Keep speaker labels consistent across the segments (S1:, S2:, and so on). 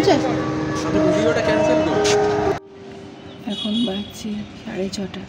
S1: আচ্ছা ভিডিওটা ক্যান্সেল করো। এখন বাজছে 6:30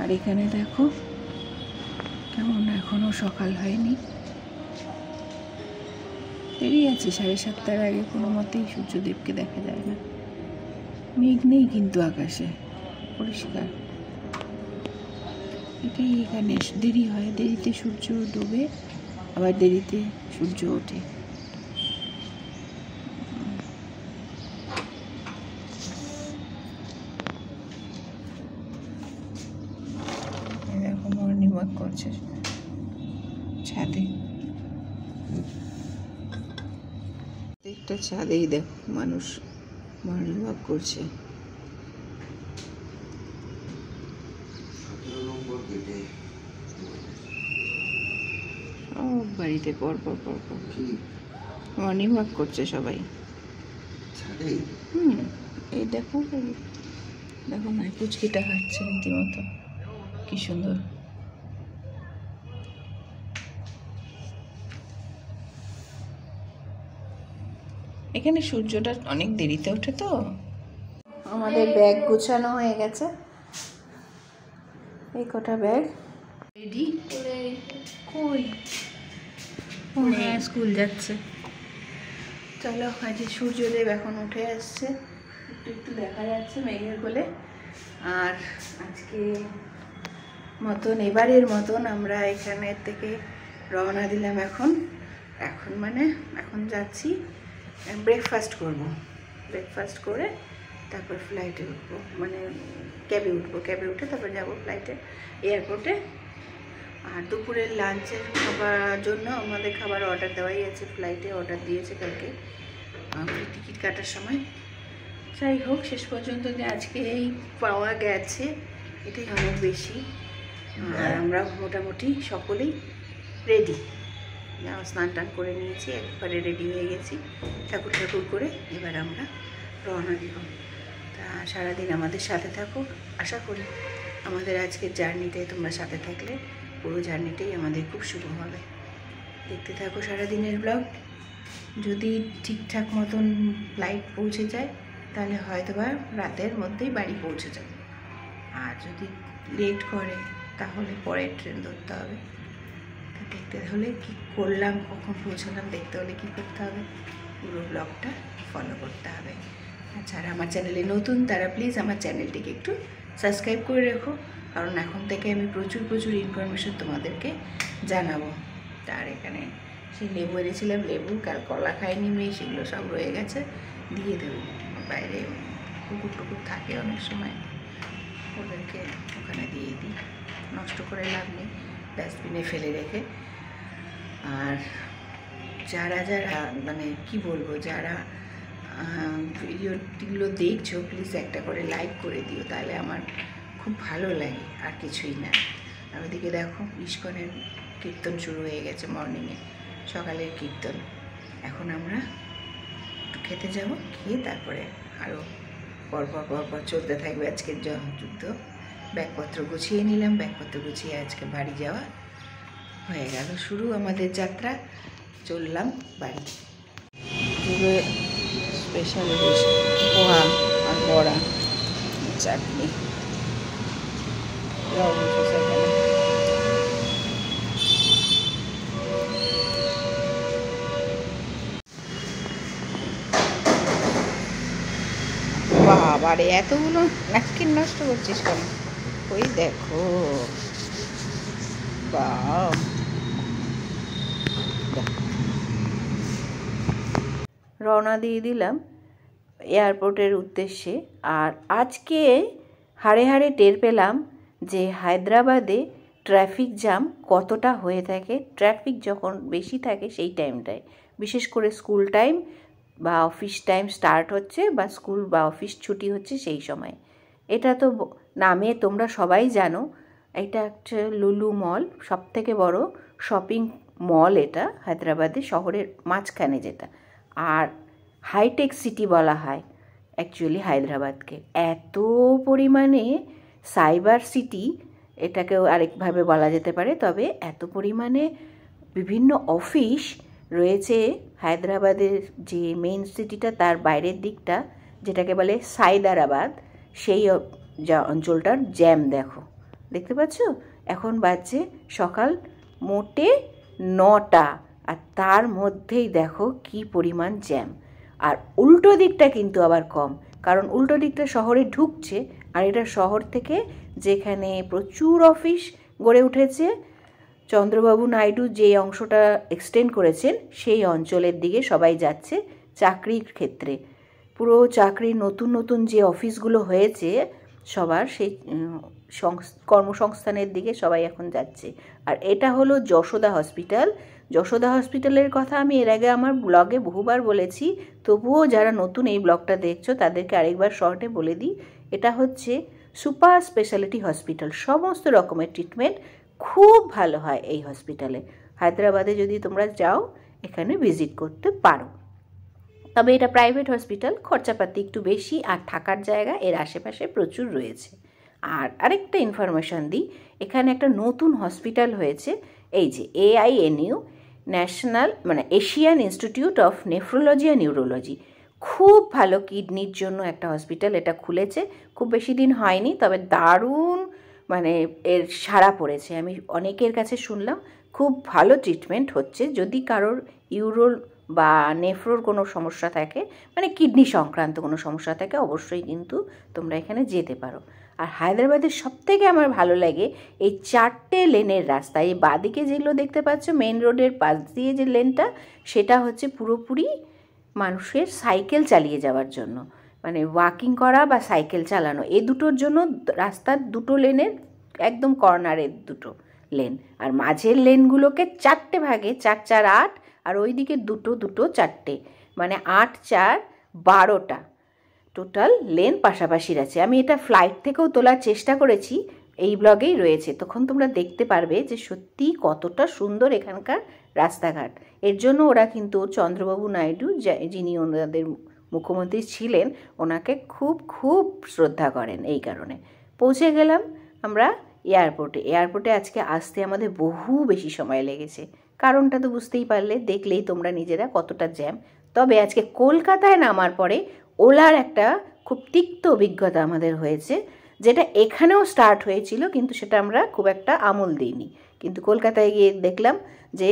S1: আর এখানে দেখো কেমন এখনো সকাল হয়নি, দেরি আছে। 7:30টার আগে কোনো মতেই সূর্যদেবকে দেখা যায় না। মেঘ নেই কিন্তু আকাশে, পরিষ্কার। এটাই এখানে দেরি হয়, দেরিতে সূর্য ডোবে আবার দেরিতে সূর্য ওঠে। দেখো মর্নিং ওয়াক করছে ছাদে, একটা ছাদেই দেখো মানুষ মর্নিং ওয়াক করছে। সব বাড়িতে পরপর পরপর মর্নিং ওয়াক করছে সবাই। এই দেখো দেখো না, পুচকিটা হাঁটছে রীতিমতো, কি সুন্দর। এখানে সূর্যটা অনেক দেরিতে ওঠে তো। আমাদের ব্যাগ গোছানো হয়ে গেছে, এই কটা ব্যাগ রেডি। কই হ্যাঁ স্কুল যাচ্ছে। চলো, আজ সূর্যদেব এখন উঠে আসছে, একটু একটু দেখা যাচ্ছে মেঘের কোলে। আর আজকে এবারের মতন আমরা এখানের থেকে রওনা দিলাম। এখন যাচ্ছি ব্রেকফাস্ট করব। ব্রেকফাস্ট করে তারপর ফ্লাইটে উঠবো, ক্যাবে উঠবো। ক্যাবে উঠে তারপর যাব ফ্লাইটে এয়ারপোর্টে। আর দুপুরের লাঞ্চের খাবার জন্য আমাদের খাবার অর্ডার দেওয়াই আছে, ফ্লাইটে অর্ডার দিয়েছে কালকে টিকিট কাটার সময়। যাই হোক, শেষ পর্যন্ত যে আজকে এই পাওয়া গেছে এটাই অনেক বেশি। আর আমরা মোটামুটি সকলেই রেডি, স্নান টান করে নিয়েছি, একবারে রেডি হয়ে গেছি ঠাকুর করে। এবার আমরা রওনা দিব। তা সারাদিন আমাদের সাথে থাকো, আশা করি আমাদের আজকের জার্নিটাই তোমরা সাথে থাকলে পুরো জার্নিটাই আমাদের খুব শুভ হবে। দেখতে থাকো সারাদিনের ব্লগ। যদি ঠিকঠাক মতন ফ্লাইট পৌঁছে যায় তাহলে হয়তোবা রাতের মধ্যেই বাড়ি পৌঁছে যাবে। আর যদি লেট করে তাহলে পরের ট্রেন ধরতে হবে। দেখতে হলে কি করলাম, কখন পৌঁছলাম দেখতে হলে কি করতে হবে, পুরো ব্লগটা ফলো করতে হবে। আর যারা আমার চ্যানেলে নতুন তারা প্লিজ আমার চ্যানেলটিকে একটু সাবস্ক্রাইব করে রেখো, কারণ এখন থেকে আমি প্রচুর ইনফরমেশন তোমাদেরকে জানাবো। তার এখানে সেই লেবু এনেছিলাম, লেবু কাল কলা খাইনি মেয়ে, সেগুলো সব রয়ে গেছে, দিয়ে দেবো। বাইরে কুকুর থাকে অনেক সময়, ওদেরকে ওখানে দিয়ে দিই, নষ্ট করে লাভ নেই, ডাস্টবিনে ফেলে রেখে। আর যারা কি বলবো, যারা ভিডিওগুলো দেখছো প্লিজ একটা করে লাইক করে দিও, তাহলে আমার খুব ভালো লাগে, আর কিছুই না। আর ওদিকে দেখো ইস্কনের কীর্তন শুরু হয়ে গেছে, মর্নিংয়ে সকালের কীর্তন। এখন আমরা একটু খেতে যাব, খেয়ে তারপরে আরও পরপর চলতে থাকবে আজকের যুদ্ধ। ব্যাগপত্র গুছিয়ে নিলাম, ব্যাগপত্র গুছিয়ে আজকে বাড়ি যাওয়া হয়ে গেল শুরু আমাদের যাত্রা। চললাম বাড়ি। স্পেশাল পোহা আর বড়া, চাটনি, বাবারে এতগুলো ন্যাপকিন নষ্ট করছিস কেন? ওই দেখো, বাহ, রওনা দিয়ে দিলাম এয়ারপোর্টের উদ্দেশ্যে। আর আজকে হাড়ে টের পেলাম যে হায়দ্রাবাদে ট্রাফিক জ্যাম কতটা হয়ে থাকে। ট্রাফিক যখন বেশি থাকে সেই টাইমটায়, বিশেষ করে স্কুল টাইম বা অফিস টাইম স্টার্ট হচ্ছে বা স্কুল বা অফিস ছুটি হচ্ছে সেই সময়। এটা তো নামে তোমরা সবাই জানো, এটা একটা লুলু মল, সবথেকে বড় শপিং মল এটা হায়দ্রাবাদে, শহরের মাঝখানে যেটা। আর হাইটেক সিটি বলা হয় অ্যাকচুয়ালি হায়দ্রাবাদকে। এত পরিমাণে সাইবার সিটি এটাকেও আরেকভাবে বলা যেতে পারে। তবে এত পরিমাণে বিভিন্ন অফিস রয়েছে হায়দ্রাবাদের যে মেইন সিটিটা তার বাইরের দিকটা, যেটাকে বলে সাইদারাবাদ, সেই অঞ্চলটার জ্যাম দেখো, দেখতে পাচ্ছ? এখন বাজছে সকাল মোটে 9টা, আর তার মধ্যেই দেখো কি পরিমাণ জ্যাম। আর উল্টো দিকটা কিন্তু আবার কম, কারণ উল্টো দিকটা শহরে ঢুকছে, আর এটা শহর থেকে যেখানে প্রচুর অফিস গড়ে উঠেছে, চন্দ্রবাবু নাইডু যে অংশটা এক্সটেন্ড করেছেন সেই অঞ্চলের দিকে সবাই যাচ্ছে চাকরির ক্ষেত্রে। পুরো চাকরির নতুন নতুন যে অফিসগুলো হয়েছে সবার, সেই কর্মসংস্থানের দিকে সবাই এখন যাচ্ছে। আর এটা হলো যশোদা হসপিটাল। যশোদা হসপিটালের কথা আমি এর আগে আমার ব্লগে বহুবার বলেছি, তবুও যারা নতুন এই ব্লগটা দেখছো তাদেরকে আরেকবার শর্টে বলে দিই, এটা হচ্ছে সুপার স্পেশালিটি হসপিটাল। সমস্ত রকমের ট্রিটমেন্ট খুব ভালো হয় এই হসপিটালে। হায়দ্রাবাদে যদি তোমরা যাও এখানে ভিজিট করতে পারো। তবে এটা প্রাইভেট হসপিটাল, খরচাপাতি একটু বেশি, আর থাকার জায়গা এর আশেপাশে প্রচুর রয়েছে। আর আরেকটা ইনফরমেশান দিই, এখানে একটা নতুন হসপিটাল হয়েছে, এই যে AINU, national Asian institute of nephrology and neurology. খুব ভালো কিডনির জন্য একটা হসপিটাল এটা খুলেছে, খুব বেশি দিন হয়নি, তবে দারুণ এর সাড়া পড়েছে। আমি অনেকের কাছে শুনলাম খুব ভালো ট্রিটমেন্ট হচ্ছে। যদি কারোর ইউরোল বা নেফ্রোর কোনো সমস্যা থাকে, কিডনি সংক্রান্ত কোনো সমস্যা থাকে, অবশ্যই কিন্তু তোমরা এখানে যেতে পারো। আর হায়দ্রাবাদের সবথেকে আমার ভালো লাগে এই 4টে লেনের রাস্তা। এই বাঁদিকে যেগুলো দেখতে পাচ্ছ মেন রোডের পাশ দিয়ে যে লেনটা, সেটা হচ্ছে পুরোপুরি মানুষের সাইকেল চালিয়ে যাওয়ার জন্য, ওয়াকিং করা বা সাইকেল চালানো, এই দুটোর জন্য রাস্তার দুটো লেনের একদম কর্নারের দুটো লেন। আর মাঝের লেনগুলোকে 4টে ভাগে, 4 4 8, আর ওই দিকে দুটো 4টে, 8 4 12টা টোটাল লেন পাশাপাশি আছে। আমি এটা ফ্লাইট থেকেও তোলার চেষ্টা করেছি, এই ব্লগেই রয়েছে, তখন তোমরা দেখতে পারবে যে সত্যি কতটা সুন্দর এখানকার রাস্তাঘাট। এর জন্য ওরা কিন্তু চন্দ্রবাবু নাইডু, যিনি ওনাদের মুখ্যমন্ত্রী ছিলেন, ওনাকে খুব খুব শ্রদ্ধা করেন। এই কারণে পৌঁছে গেলাম আমরা এয়ারপোর্টে। আজকে আসতে আমাদের বহু বেশি সময় লেগেছে, কারণটা তো বুঝতেই পারলে, দেখলেই তোমরা নিজেরা কতটা জ্যাম। তবে আজকে কলকাতায় নামার পরে ওলার একটা খুব তিক্ত অভিজ্ঞতা আমাদের হয়েছে, যেটা এখানেও স্টার্ট হয়েছিল, কিন্তু সেটা আমরা খুব একটা আমল দিইনি। কিন্তু কলকাতায় গিয়ে দেখলাম যে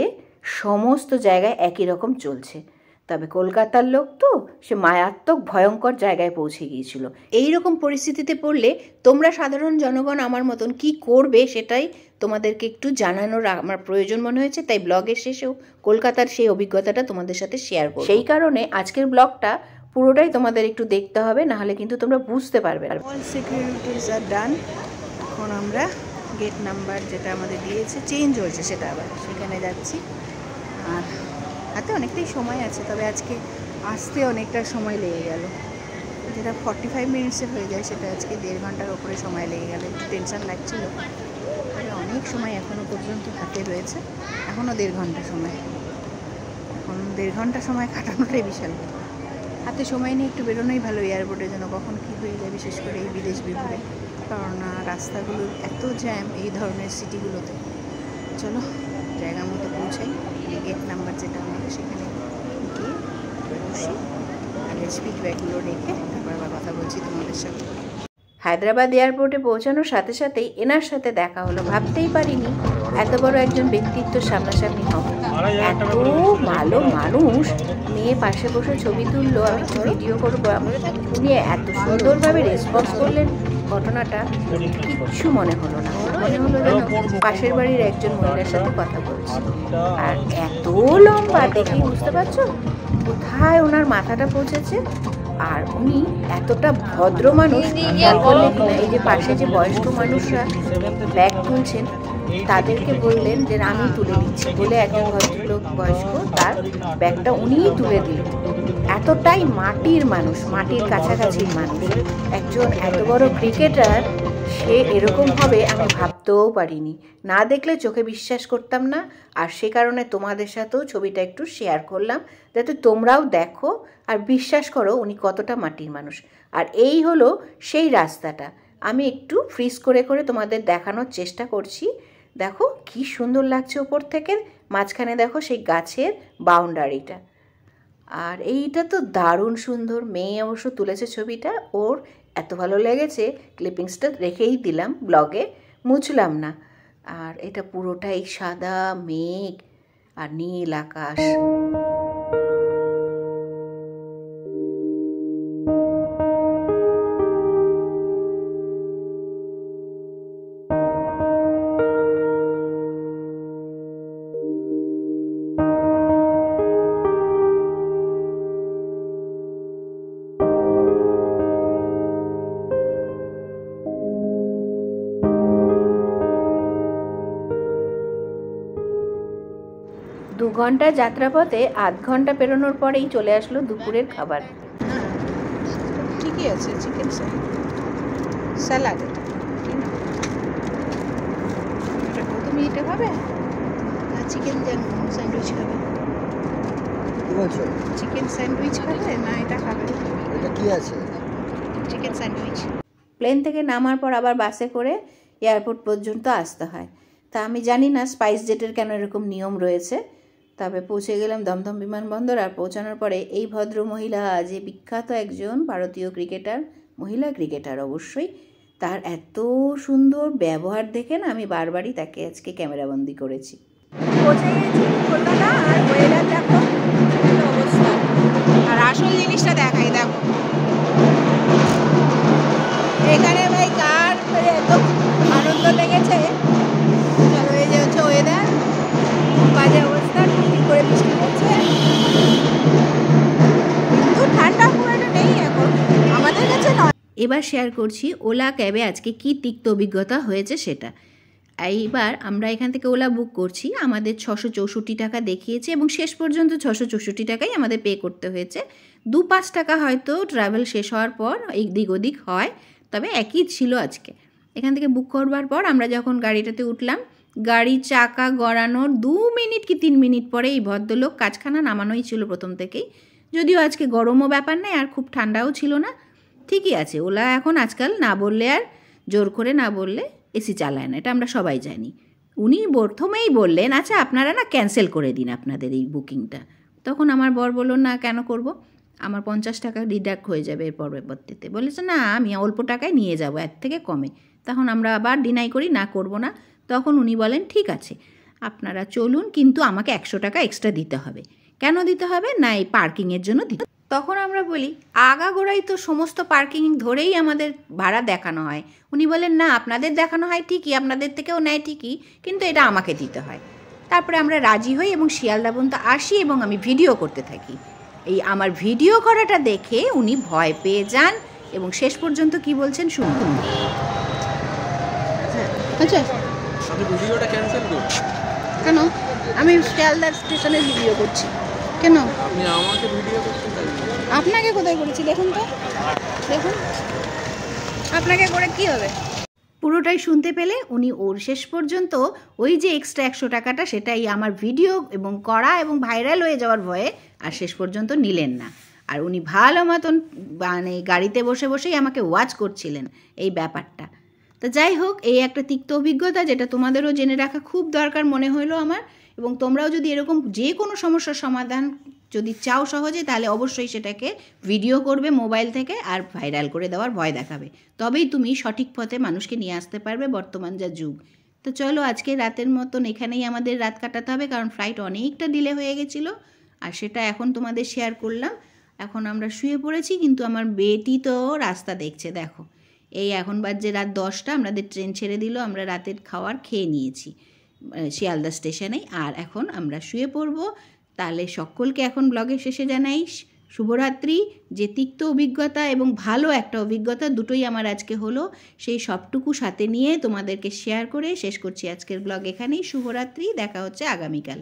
S1: সমস্ত জায়গায় একই রকম চলছে। তবে কলকাতার লোক তো সে মারাত্মক ভয়ঙ্কর জায়গায় পৌঁছে গিয়েছিল। এই রকম পরিস্থিতিতে পড়লে তোমরা সাধারণ জনগণ আমার মতন কি করবে, সেটাই তোমাদেরকে একটু জানানোর আমার প্রয়োজন মনে হয়েছে। তাই ব্লগের শেষেও কলকাতার সেই অভিজ্ঞতাটা তোমাদের সাথে শেয়ার করব। সেই কারণে আজকের ব্লগটা পুরোটাই তোমাদের একটু দেখতে হবে, নাহলে কিন্তু তোমরা বুঝতে পারবে না। অল সিকিউরিটিজ আর ডান। এখন আমরা গেট নাম্বার যেটা আমাদের দিয়েছে চেঞ্জ হয়েছে, সেটা আবার সেখানে যাচ্ছি। আর হাতে অনেকটাই সময় আছে, তবে আজকে আসতে অনেকটা সময় লেগে গেল। যেটা 45 মিনিটসে হয়ে যায়, সেটা আজকে 1.5 ঘন্টার ওপরে সময় লেগে গেল। একটু টেনশন লাগছিল, তবে অনেক সময় এখনও পর্যন্ত হাতে রয়েছে, এখনও 1.5 ঘন্টা সময়। এখন 1.5 ঘন্টা সময় কাটানোটাই বিশাল। হাতে সময় নিয়ে একটু বেরোনোই ভালো এয়ারপোর্টের জন্য, কখন কী হয়ে যায়, বিশেষ করে এই বিদেশ বিভুরে, কারণ রাস্তাগুলো এত জ্যাম এই ধরনের সিটিগুলোতে। চলো জায়গা মতো পৌঁছাই। গেট নাম্বার যেটা আমাদের, সেখানে গিয়ে বসি, আগে স্পিড ব্যাগগুলো রেখে তারপর আবার কথা বলছি তোমাদের সাথে। হায়দ্রাবাদ এয়ারপোর্টে পৌঁছানোর সাথে সাথেই এনার সাথে দেখা হলো। ভাবতেই পারিনি এত বড় একজন ব্যক্তিত্ব সামনাসামনি হবে। এত ভালো মানুষ, মেয়ে পাশে বসে ছবি তুললো, আমি ভিডিও করবো, উনি এত সুন্দরভাবে রেসপন্স করলেন। ঘটনাটা কিচ্ছু মনে হলো না, মনে হলো যেন পাশের বাড়ির একজন মহিলার সাথে কথা বলছি। আর এত লম্বা, দেখেই বুঝতে পারছো কোথায় ওনার মাথাটা পৌঁছেছে। আর উনি এতটা ভদ্র মানুষ, খেয়াল করলে কিনা এই যে পাশে যে বয়স্ক মানুষরা ব্যাগ তুলছেন, তাদেরকে বললেন যে আমি তুলে দিচ্ছি বলে, একজন ভদ্রলোক বয়স্ক তার ব্যাগটা উনিই তুলে দিলেন। এতটাই মাটির মানুষ, মাটির কাছাকাছির মানুষ। একজন এত বড় ক্রিকেটার সে এরকম হবে আমি ভাবতেও পারিনি, না দেখলে চোখে বিশ্বাস করতাম না। আর সে কারণে তোমাদের সাথেও ছবিটা একটু শেয়ার করলাম, যাতে তোমরাও দেখো আর বিশ্বাস করো উনি কতটা মাটির মানুষ। আর এই হলো সেই রাস্তাটা, আমি একটু ফ্রিজ করে করে তোমাদের দেখানোর চেষ্টা করছি। দেখো কি সুন্দর লাগছে ওপর থেকে, মাঝখানে দেখো সেই গাছের বাউন্ডারিটা। আর এইটা তো দারুণ সুন্দর, মেয়ে অবশ্য তুলেছে ছবিটা, ওর এত ভালো লেগেছে ক্লিপিংসটা রেখেই দিলাম ব্লগে, মুছলাম না। আর এটা পুরোটাই সাদা মেঘ আর নীল আকাশ। দু ঘন্টা যাত্রাপথে আধ ঘন্টা পেরোনোর পরেই চলে আসলো দুপুরের খাবার। ঠিকই আছে, চিকেন স্যালাড। এটা তুমি এটা খাবে না চিকেন স্যান্ডউইচ খাবে?
S2: কি বলছো?
S1: চিকেন স্যান্ডউইচ খাবে না এটা খাবে?
S2: এটা কি আছে?
S1: Chicken sandwich. প্লেন থেকে নামার পর আবার বাসে করে এয়ারপোর্ট পর্যন্ত আসতে হয়। তা আমি জানি না স্পাইস জেটের কেন এরকম নিয়ম রয়েছে। তবে পৌঁছে গেলাম দমদম বিমানবন্দর। আর পৌঁছানোর পরে এই ভদ্র মহিলা, যে বিখ্যাত একজন ভারতীয় ক্রিকেটার, মহিলা ক্রিকেটার অবশ্যই, তার এত সুন্দর ব্যবহার দেখে না আমি বারবারই তাকে আজকে ক্যামেরাবন্দি করেছি। পৌঁছে গেছি কলকাতা। আর ওয়েদার দেখো অবস্থা। আর আসল জিনিসটা দেখাই, দেখো এখানে ভাই কার এত আনন্দ লেগেছে। চলো, এই যে হচ্ছে ওয়েদার, বাজে অবস্থা, ঠিক করে বৃষ্টি হচ্ছে, কিন্তু ঠান্ডা খুব একটা নেই এখন আমাদের কাছে নয়। এবার শেয়ার করছি ওলা ক্যাবে আজকে কি তিক্ত অভিজ্ঞতা হয়েছে সেটা। এইবার আমরা এখান থেকে ওলা বুক করছি, আমাদের 664 টাকা দেখিয়েছে এবং শেষ পর্যন্ত 664 টাকাই আমাদের পে করতে হয়েছে। 2-5 টাকা হয়তো ট্রাভেল শেষ হওয়ার পর এদিক ওদিক হয়, তবে একই ছিল আজকে। এখান থেকে বুক করবার পর আমরা যখন গাড়িটাতে উঠলাম, গাড়ির চাকা গড়ানোর 2 মিনিট কি 3 মিনিট পরে এই ভদ্রলোক, কাজখানা নামানোই ছিল প্রথম থেকেই, যদিও আজকে গরমও ব্যাপার নেই আর খুব ঠান্ডাও ছিল না, ঠিকই আছে। ওলা এখন আজকাল না বললে, আর জোর করে না বললে এসি চালায় না, এটা আমরা সবাই জানি। উনি প্রথমেই বললেন, আচ্ছা আপনারা না ক্যান্সেল করে দিন আপনাদের এই বুকিংটা। তখন আমার বর বলল, না কেন করব, আমার 50 টাকা ডিডাক্ট হয়ে যাবে এর পরবর্তীতে। বলেছে না আমি অল্প টাকায় নিয়ে যাব, এর থেকে কমে। তখন আমরা আবার ডিনাই করি, না করব না। তখন উনি বলেন, ঠিক আছে আপনারা চলুন, কিন্তু আমাকে 100 টাকা এক্সট্রা দিতে হবে। কেন দিতে হবে? না এই পার্কিংয়ের জন্য দিতে। তখন আমরা বলি, আগাগোড়াই তো সমস্ত পার্কিং ধরেই আমাদের ভাড়া দেখানো হয়। উনি বলেন, না আপনাদের দেখানো হয় ঠিকই, আপনাদের থেকেও নেয় ঠিকই, কিন্তু এটা আমাকে দিতে হয়। তারপরে আমরা রাজি হই এবং শিয়ালদা পর্যন্ত আসি এবং আমি ভিডিও করতে থাকি। এই আমার ভিডিও করাটা দেখে উনি ভয় পেয়ে যান এবং শেষ পর্যন্ত কি বলছেন শুনুন। আচ্ছা
S2: আপনি ভিডিওটা ক্যান্সেল করুন।
S1: কেন? আমি শিয়ালদা স্টেশনে ভিডিও করছি। কেন?
S2: আপনি আমাকে ভিডিও করতে চাইছেন?
S1: আপনাকে কোথায় করেছি দেখুন তো, দেখুন আপনাকে করে কি হবে। পুরোটাই শুনতে পেলে উনি ওর শেষ পর্যন্ত ওই যে এক্সট্রা 100 টাকাটা, সেটাই আমার ভিডিও এবং করা এবং ভাইরাল হয়ে যাওয়ার ভয়ে আর শেষ পর্যন্ত নিলেন না। আর উনি ভালো মতন মানে গাড়িতে বসে বসেই আমাকে ওয়াচ করছিলেন এই ব্যাপারটা। তো যাই হোক, এই একটা তিক্ত অভিজ্ঞতা যেটা তোমাদেরও জেনে রাখা খুব দরকার মনে হলো আমার। এবং তোমরাও যদি এরকম যে কোনো সমস্যার সমাধান যদি চাও সহজে, তাহলে অবশ্যই সেটাকে ভিডিও করবে মোবাইল থেকে আর ভাইরাল করে দেওয়ার ভয় দেখাবে, তবেই তুমি সঠিক পথে মানুষকে নিয়ে আসতে পারবে বর্তমান যা যুগ। তো চলো আজকে রাতের মতন এখানেই আমাদের রাত কাটাতে হবে, কারণ ফ্লাইট অনেকটা ডিলে হয়ে গেছিলো আর সেটা এখন তোমাদের শেয়ার করলাম। এখন আমরা শুয়ে পড়েছি, কিন্তু আমার বেটি তো রাস্তা দেখছে, দেখো এই এখন বাজে রাত 10টা, আমাদের ট্রেন ছেড়ে দিল, আমরা রাতের খাবার খেয়ে নিয়েছি শিয়ালদা স্টেশনে। আর এখন আমরা শুয়ে পড়বো। তাহলে সকলকে এখন ব্লগের শেষে জানাই শুভরাত্রি। যে তিক্ত অভিজ্ঞতা এবং ভালো একটা অভিজ্ঞতা দুটোই আমার আজকে হলো, সেই সবটুকু সাথে নিয়ে তোমাদেরকে শেয়ার করে শেষ করছি আজকের ব্লগ এখানেই। শুভরাত্রি, দেখা হচ্ছে আগামীকাল।